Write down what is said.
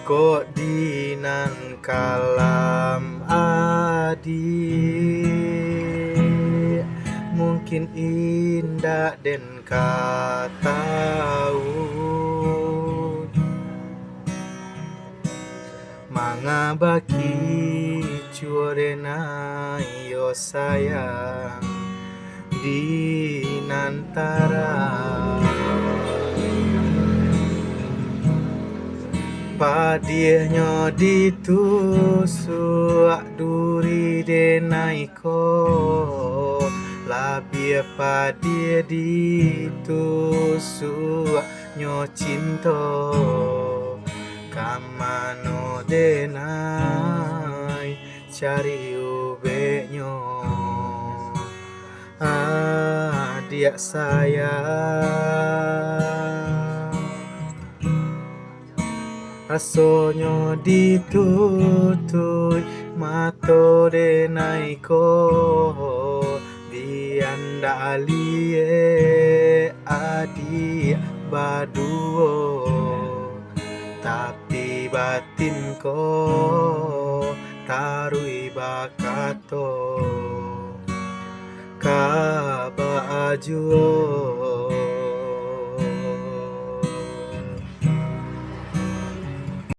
Kok dinan kalam adik mungkin indah den tahu manga baki cuarena yo sayang di nantara padiehnya ditusuk duri denaiko labia padie ditusuk nyo cinta kamano denai cari ubenyo dia sayang rasonyo ditutui mato denaiko diandalie adik baduo tapi batin ko tarui bakato kabajuo